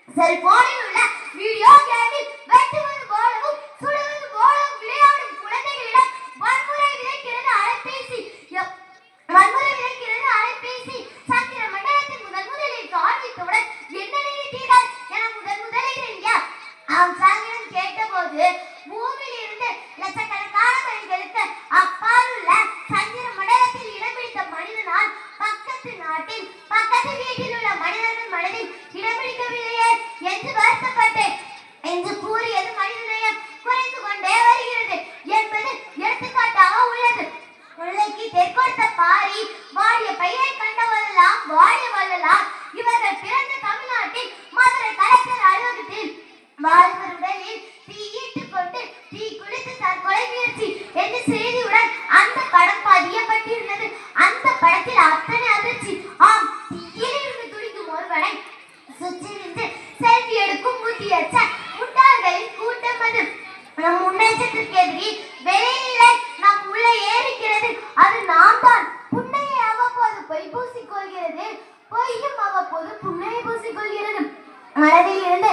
செல்போனில் உள்ள வீடியோ கேமில் வெட்டுவது போலவும் சுடுவது போலவும் விளையாடும் குழந்தைகளிடம் வன்முறை விதைக்கிறது அலைபேசி. சந்திர மண்டலத்தின் முதலில் காண்பித்தவுடன் என்ன நினைத்தீர்கள் என முதலில் இந்தியா சாங்கிடம் கேட்டபோது பூமியில் இருந்து லட்சக்கணக்கான மைல்களுக்கு அப்பால் உள்ள சந்திர மண்டலத்தில் இடம் பிடித்த மனிதனால் பக்கத்து நாட்டில் பக்கத்து வீட்டில் உள்ள மனிதர்கள் மனதில் இடம் பிடிக்கவில்லையே என்று வருத்தப்பட்டேன் என்று கூறியது மனிதநேயம் குறைந்து கொண்டே வருகிறது என்பது எடுத்துக்காட்டாக உள்ளது. முல்லைக்கு தெற்கொடுத்த பாரி வாடிய பயிரை கண்டவரெல்லாம் வாடிய வள்ளலாம். இவர்கள் பிறந்த தமிழ்நாட்டில் மதுரை கலெக்டர் அலுவலகத்தில் வாழ்வர் உடலில் தீயிட்டுக் கொண்டு தீ குளித்து தற்கொலை முயற்சி என்று செய்தியுடன் அந்த படம் பதியப்பட்டிருந்தது. அந்த படத்தில் அத்தனை அதிர்ச்சி. ஆம், தீயிலிருந்து துடிக்கும் ஒருவனை சுற்றி நின்று செல்ஃபி எடுக்கும் புத்தியற்ற முட்டாள்களின் கூட்டம் அது. நம் முன்னேற்றத்திற்கு எதிரி வெளியிலே நம் உள்ளே ஏறிக்கிறது. அது நாம் தான். புண்ணையை அவ்வப்போது பொய் பூசிக்கொள்கிறது, பொய்யும் அவ்வப்போது புண்ணையை பூசிக்கொள்கிறது. மனதில் இருந்து